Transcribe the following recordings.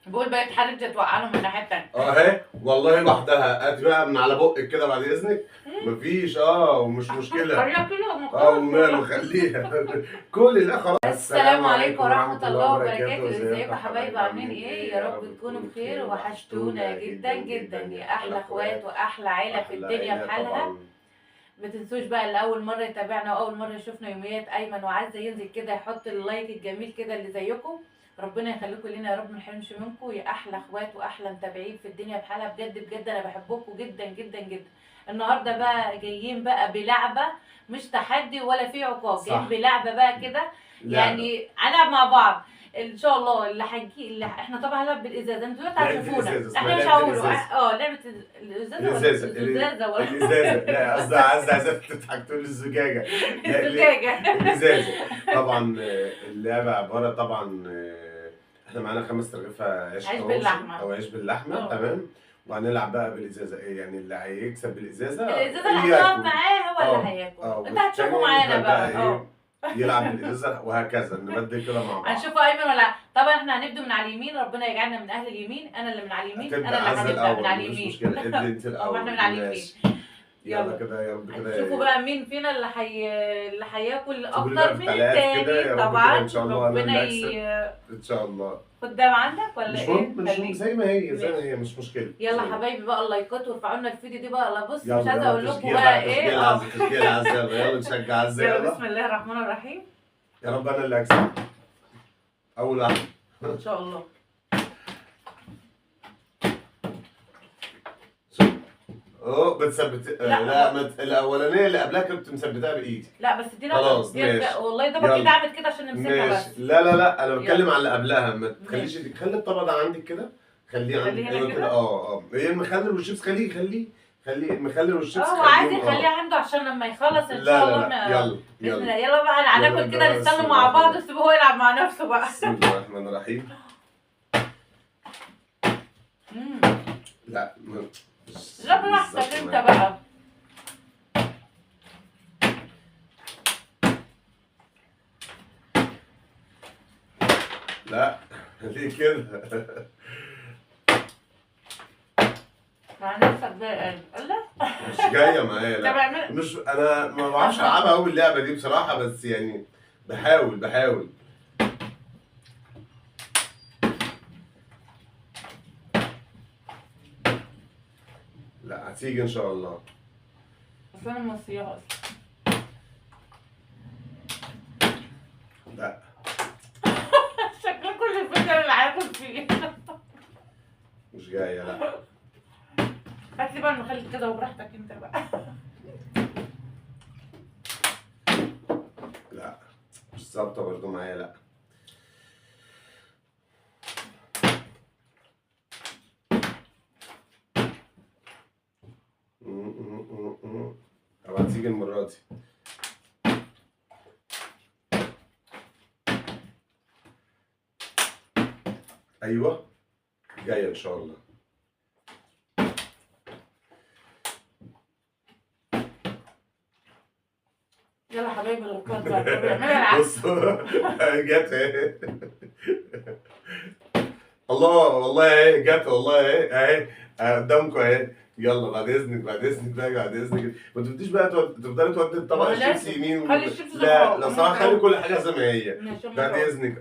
بقول بقت حرجة توقعهم من الناحية التانية. اهي والله لوحدها، هات بقى من على بقك كده بعد اذنك. مفيش ومش مشكله. خليها كده وماله خليها. كل لا خلاص. السلام عليكم ورحمة الله وبركاته. ازيكم ازيكم يا حبايبي، عاملين ايه؟ يا رب تكونوا بخير، وحشتونا جدا جدا يا احلى اخوات واحلى عيلة في الدنيا بحالها. ما تنسوش بقى اللي اول مرة يتابعنا واول مرة يشوفنا يوميات ايمن وعزة ينزل كده يحط اللايك الجميل كده اللي زيكم. ربنا يخليكم لينا يا رب، ما نحرمش منكم يا احلى اخوات واحلى متابعين في الدنيا بحالها. بجد بجد انا بحبكم جدا جدا جدا. النهارده بقى جايين بقى بلعبه، مش تحدي ولا في عقاب، جايين بلعبه بقى كده يعني هنلعب مع بعض ان شاء الله. اللي احنا طبعا هنلعب بالازازه، انتوا دلوقتي هتشوفونا، احنا مش هقوله لعبه الازازه ولا الازازه ولا الازازه. لا قصدي عايزه تضحك تقول الزجاجه. الزجاجه. الازازه. طبعا اللعبه عباره طبعا احنا معانا 5 رغيف عيش باللحمه او عيش باللحمه. تمام. وهنلعب بقى بالازازه، يعني اللي هيكسب بالازازه الازازه اللي هتقف معاه هو اللي هياكل. انت هتشوفوا معانا بقى يلعب بالازازه وهكذا نبدل كده مع بعض. هنشوفوا ايمن ولا طبعا احنا هنبدا من على اليمين، ربنا يجعلنا من اهل اليمين. انا اللي من على اليمين، انا اللي هنبدا من على اليمين. مش مشكله، ابدا انت الاول. احنا من على اليمين. يلا كده يا رب كده. شوفوا بقى مين فينا اللي هياكل اكتر من التاني. طبعا ان شاء الله ربنا ان شاء الله. قدام عندك ولا مش ايه؟ مهم زي ما هي مش مشكله. يلا حبايبي بقى اللايكات وارفعوا لنا الفيديو دي بقى. لا بص مش عايزه اقول لكم بقى ايه. تشجيع عزة. يلا نشجع عزة. يلا بسم الله الرحمن الرحيم. يا رب انا اللي هكسب اول واحد ان شاء الله. بتثبت. لا الاولانيه اللي قبلها كنت مثبتها بايدي. لا بس دي خلاص ماشي والله ده بايدي عملت كده عشان نمسكها بس. لا انا بتكلم على اللي قبلها. ما تخليش خلي الطبق ده عندك كده. خليه عندك ايوه كده. هي المخلل والشيبس خليه المخلل والشيبس. هو عايز يخليه عنده عشان لما يخلص ان شاء الله. لا يلا بقى هناكل كده، نستنى مع بعض وسيبه هو يلعب مع نفسه بقى. بسم الله الرحمن الرحيم. لا براحتك انت بقى. لا ليه كده؟ مع نفسك بقى. مش جايه معايا. لا مش انا ما بعرفش العبها قوي اللعبه دي بصراحه، بس يعني بحاول. لا هتيجي ان شاء الله. بس انا مصريه اصلا. لا شكلكم كل الفكره اللي هاكل فيه. مش جايه. لا هات لي بقى المخلل كده وبراحتك انت بقى. لا مش ظابطه برضه معايا. لا طب هتيجي المره دي. ايوه جايه ان شاء الله. يلا حبايبي اللايكات بقى بيعملها العكس. بص جت اهي. والله اهي جت والله اهي قدامكم اهي. يلا بعد اذنك بقى بعد اذنك. ما تبديش بقى تفضلي تودي الطبق الشيبس يمين. خلي الشيبس لا لو سمحت خلي كل حاجه زي ما هي. بعد اذنك.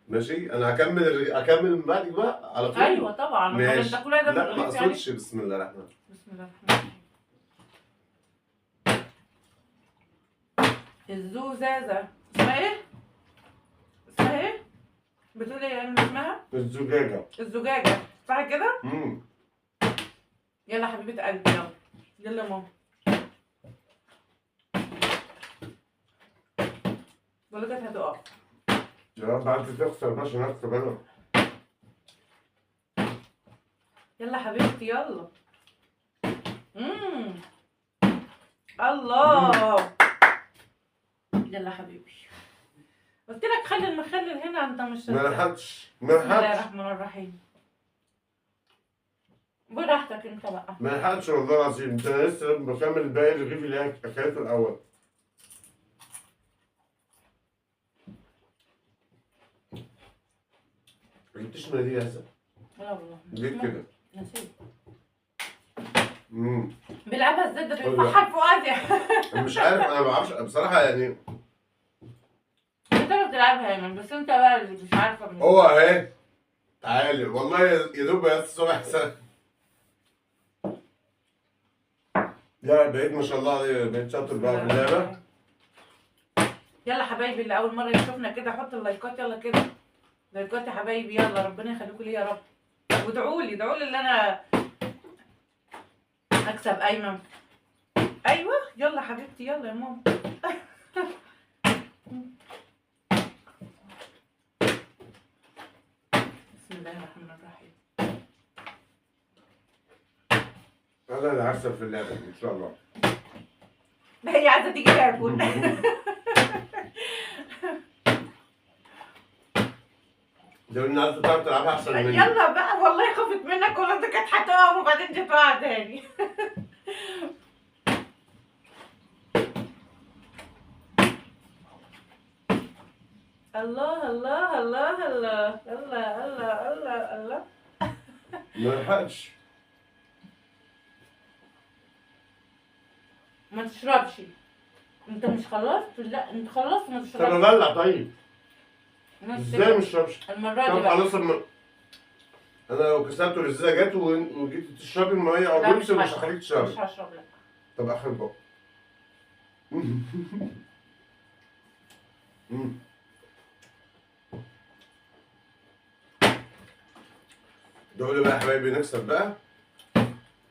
ماشي انا هكمل من بعدك بقى على طول. ايوه طبعا. ماشي. لا ما اقصدش. بسم الله الرحمن الرحيم. بسم الله الرحمن الرحيم. الزوزازة اسمها ايه؟ بتقول ايه يعني اسمها؟ الزجاجة صح كده؟ يلا حبيبة قلبي يلا ماما. بقول لك هتقف. يا رب انت تخسر باش نكسب انا. يلا حبيبتي يلا. الله. يلا حبيبي قلت لك خلي المخلل هنا. انت مش ما لحقتش. بسم الله الرحمن الرحيم. براحتك انت بقى. ما لحقتش والله العظيم. انت لسه بكمل باقي الرغيف اللي هي اكلته الاول. ما جبتش مناديل يا حسن. لا والله ليه كده؟ نسيت. امم بيلعبها ازاي ده أيوة. بيضحك فؤاد يا انا مش عارف، انا ما بعرفش بصراحه يعني. انت بتعرف تلعبها يا من، بس انت بقى اللي مش عارفه من. هو اهي، تعالي والله يا دوب بس الصبح سنة. لا بقيت ما شاء الله عليه، بقيت شاطر بقى في اللعبه. يلا حبايبي اللي اول مره يشوفنا كده حط اللايكات، يلا كده لايكات يا حبايبي، يلا ربنا يخليكم لي يا رب. وادعوا لي ادعوا لي ان انا اكسب ايمن. ايوه يلا حبيبتي يلا يا ماما. بسم الله الرحمن الرحيم. انا اللي هكسب في اللعبه دي ان شاء الله. ده هي عايزه تيجي تاكل. لو الناس بتعرف تلعبها احسن مني. يلا بقى والله خفت منك ولا انت كانت هتقف وبعدين دي تقع تاني. الله الله الله الله الله الله الله الله. ما لحقتش. ما تشربش. انت مش خلصت؟ لا انت خلصت ما طب تشربش. ابلع طيب. نص ازاي كده. مش شربش؟ المرة دي طب بقى. خلاص انا لو كسبت والازازه جت وجيت تشربي الميه او لا بيبسي مش هشرب. هخليك تشربي. مش هشرب لا. طب اخر بقى. دول بقى يا حبايبي نكسب بقى.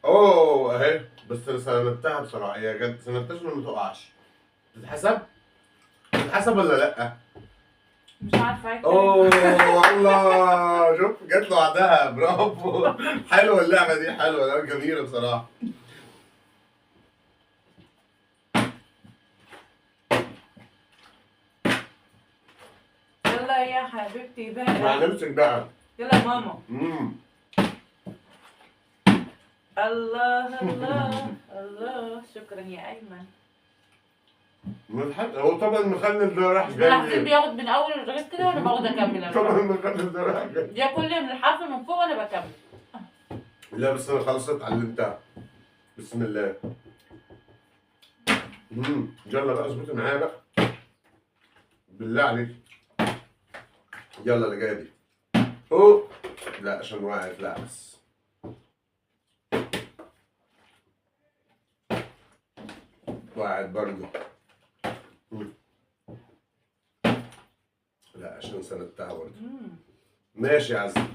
اوه اهي، بس انا سندتها بصراحه، هي جت سندتهاش عشان ما تقعش. تتحسب؟ تتحسب ولا لا؟ مش عارفة اكتب. اوه الله، شوف جت لوحدها، برافو. حلوه اللعبه دي، حلوه، لعبه جميله بصراحه. يلا يا حبيبتي بقى. هنمسك بقى. يلا يا ماما. امم الله الله الله، شكرا يا ايمن. هو طبعا المخلل ده راح الحسين جاي. بياخد من اول الرغيف كده وانا باخد اكمل طبعا انا. المخلل ده راح جاي. بياكل لي من الحرف من فوق وانا بكمل. لا بس انا خلاص اتعلمتها. بسم الله. يلا بقى اظبطي معايا بقى. بالله عليك. يلا اللي جايه دي. اوه لا عشان وقعت، لا بس. وقعت برضه. لا عشان سندتها برضه. ماشي يا عزة.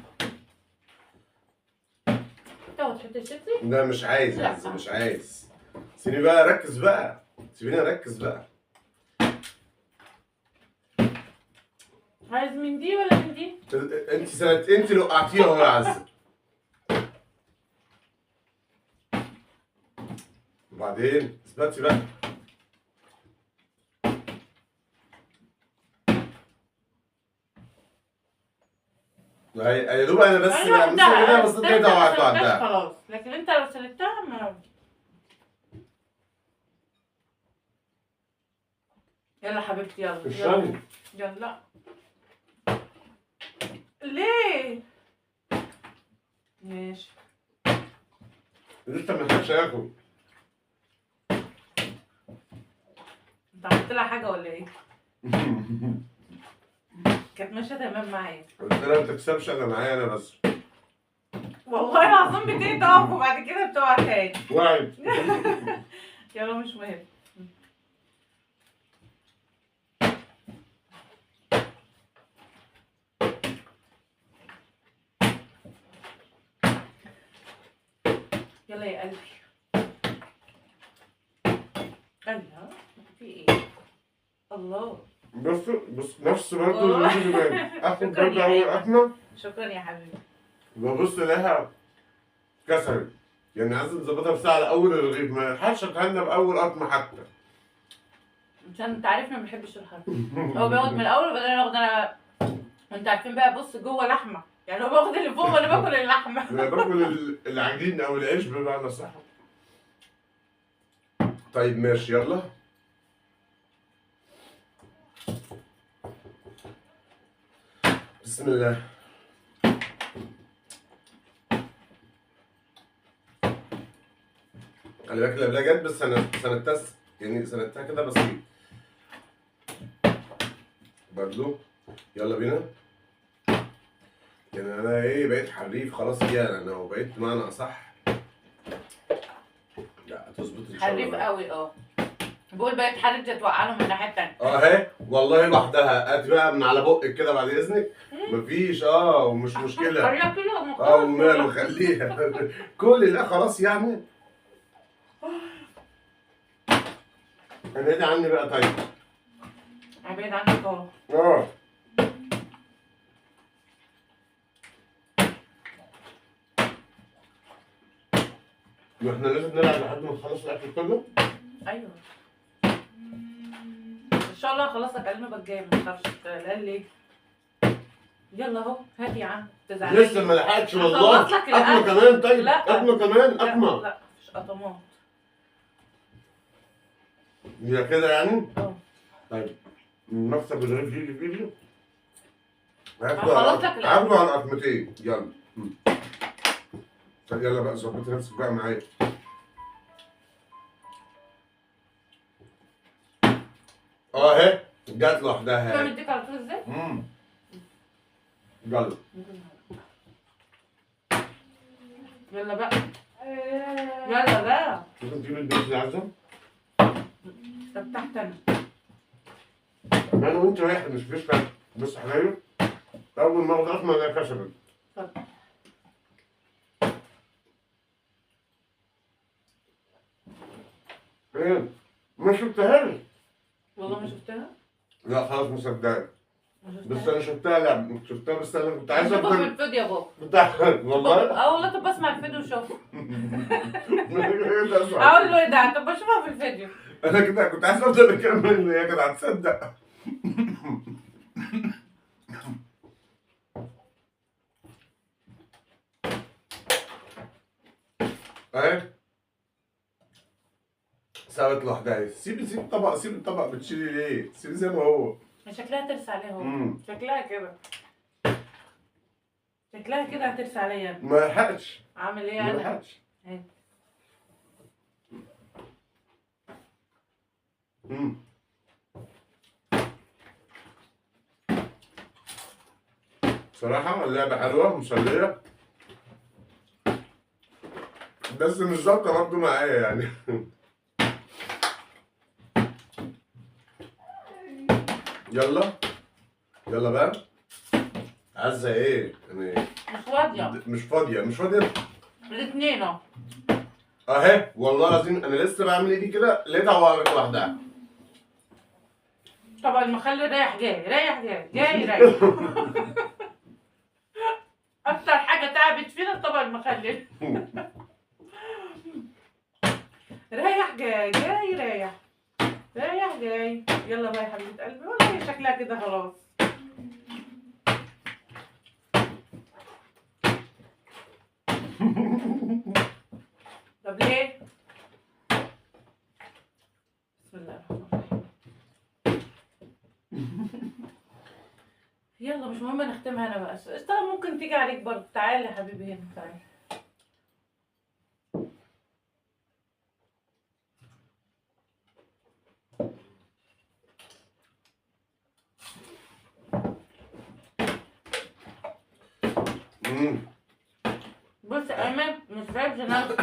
تاخد حته شيبسي؟ لا مش عايز يا عزة، مش عايز. سيبيني بقى اركز بقى. سيبيني اركز بقى. عايز من دي ولا من دي؟ انت اللي وقعتيها اهو يا عزة. وبعدين اثبتي بقى. يا دوب انا بس كده بس كده وقعتها. خلاص، لكن انت لو سلكتها ما. يلا حبيبتي يلا. اشربي. يلا. ليه؟ ماشي. لسه ما لحقتش اكل. انت عملت لها حاجه ولا ايه؟ كانت ماشيه تمام معايا. قلت لها ما تكسبش انا معايا انا بس. والله العظيم بتيجي تقف وبعد كده بتقع تاني. وقعت. يلا مش مهم. يلا يا قلبي. الله في ايه؟ الله. بص نفس برضه اخد برضه اول قطمه. شكرا يا حبيبي. ببص الاقيها كسرت. يعني عايز نظبطها بساعه على اول الرغيف، ما لحقتش اتهنى باول قطمه حتى. عشان انت عارفني ما بحبش الحرف. هو بياخد من الاول وبعدين اخد انا. انت عارفين بقى، بص جوه لحمه، يعني هو باخد اللي فوق وانا باكل اللحمه. انا باكل العجين او العيش بمعنى صح. طيب ماشي يلا. بسم الله. خلي بالك اللي قبلها جت بس سنتها يعني سنتها كده بسيط برضو. يلا بينا. يعني انا ايه بقيت حريف خلاص يعني انا وبقيت بمعنى اصح. لا هتظبط ان شاء الله. حريف قوي بقول بقيت حريف توقع له من الناحيه التانيه. اهي والله لوحدها هات بقى من على بقك كده بعد اذنك. مفيش ومش مشكله. خليها كده وماله خليها. كل لا خلاص يعني. ابعدي عني بقى طيب. ابعد عنك اهو. واحنا لازم نلعب لحد ما نخلص الاكل كله. ايوه ان شاء الله خلاص اكلمك الجاي ما تخافش. قال لي يلا اهو هات يا عم تزعلي. لسه ما لحقتش والله. هخلص لك قطمه الأكل. كمان طيب. لا قطمه كمان قطمه. لا مش قطمات. هي كده يعني؟ طيب المكسب الرغيف يجي في ايدي. هخلص لك الأكل. هاخده على قطمتين يلا. طب يلا بقى ظبطي نفسك بقى معايا. اهي جت لوحدها. فاهم اديك على طول ازاي؟ يلا يلا بقى يلا بقى. ممكن تجيب البيت اللي عايزه؟ طب تحت انا. انا وانت واحد مش فيش فرق. بص يا حبايبي اول ما اخد قطمه الاقيها كسرت. اتفضل. ايه؟ ما شفتهاش. والله ما شفتها؟ لا خلاص مصدقك. ما بس شفتها؟ انا شفتها. لا شفتها بس انا كنت عايز شوفها في افضل. الفيديو يا بابا. والله. والله طب بسمع الفيديو وشوف. اقول اقول له ايه ده؟ طب بشوفها في الفيديو. انا كده كنت عايز افضل اكمل هي كده هتصدق. اهي سوت لوحدها. سيب الطبق سيب الطبق بتشيلي ليه؟ سيبي زي ما هو. شكلها ترسى عليها اهو. شكلها كده. شكلها كده هترسى عليا. ما لحقتش. عامل ايه ما انا؟ لحقتش. اهي. بصراحة اللعبة حلوة مسلية بس مش ظابطة برضه معايا يعني. يلا يلا بقى. عزة ايه؟ يعني مش فاضية. مش فاضية. الاثنين اهو. اهي والله العظيم انا لسه بعمل ايدي كده لقيتها وقعت لوحدها. طبعا المخلل رايح جاي رايح جاي جاي رايح. اكتر حاجة تعبت فينا طبعا المخلل. رايح جاي جاي رايح. رايح جاي. يلا بقى يا حبيبة قلبي والله شكلها كده خلاص. طب ليه؟ بسم الله الرحمن الرحيم. يلا مش مهم نختمها انا بقى. اشتغل ممكن تيجي عليك برضه. تعالى يا حبيبي هنا تعالى. بص يا ايمن مش فاهم نفسك.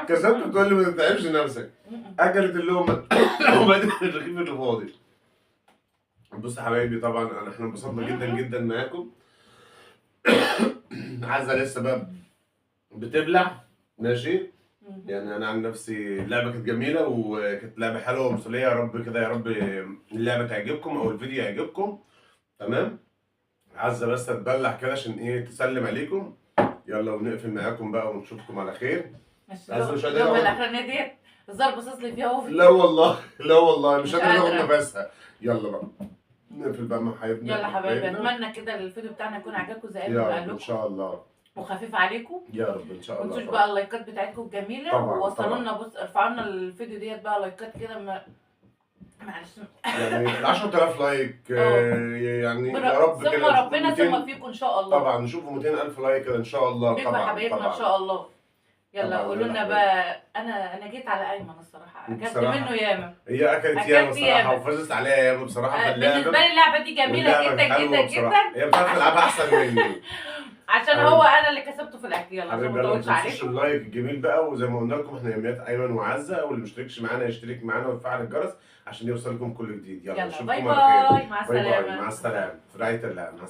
كسبت تقول لي ما تتعبش نفسك. اكلت اللقمة وبدأت الرغيف اللي فاضي. بص يا حبايبي طبعا احنا انبسطنا جدا جدا معاكم. عزة لسه بقى بتبلع ماشي. يعني انا عن نفسي اللعبه كانت جميله وكانت لعبه حلوه ومسليه. يا رب كده يا رب اللعبه تعجبكم او الفيديو يعجبكم. تمام. عزة بس تبلع كده عشان ايه تسلم عليكم. يلا ونقفل معاكم بقى ونشوفكم على خير. عزة مش قادرة الاخرانيه ديت الظرف باصص لي فيها اهو. لا والله لا والله مش قادرة قادرة. تاخد نفسها. يلا بقى نقفل بقى مع حبايبنا. يلا حبايبي اتمنى كده الفيديو بتاعنا يكون عجبكم زي ما يا قال رب ان لكم شاء الله. وخفيف عليكم. يا رب ان شاء ما الله. تنسوش بقى اللايكات بتاعتكم الجميله طبعا ووصلوا لنا. بص ارفعوا لنا الفيديو ديت بقى لايكات كده معلش. يعني ال 10000 لايك يعني يا رب ثم كده نشوف ربنا 200. ثم فيكم ان شاء الله. طبعا نشوفوا 200,000 لايك كده ان شاء الله. بيكم يا طبعا حبايبنا ان طبعا شاء الله. يلا طبعا قولوا لنا يلا بقى. انا جيت على ايمن الصراحه، اكلت بصراحة منه ياما. هي اكلت أكلت ياما بصراحه ياما. وفازت عليها ياما بصراحه في بالنسبه اللعبه. لي اللعبه دي جميله واللعبه جدا حلوه جدا بصراحه، جدا. هي بتعرف تلعبها احسن مني. عشان حبيبي. هو انا اللي كسبته في الاكل. يلا عشان حبيبي ما يلا ما اطولش تنسوش عليكم. اللايك الجميل بقى، وزي ما قلنا لكم احنا يوميات ايمن وعزه، واللي مشتركش معانا يشترك معانا ويفعل الجرس عشان يوصلكم كل جديد. يلا يلا نشوفكم باي على خير. باي، مع باي باي، السلامه. مع السلامه في رعايه الله. مع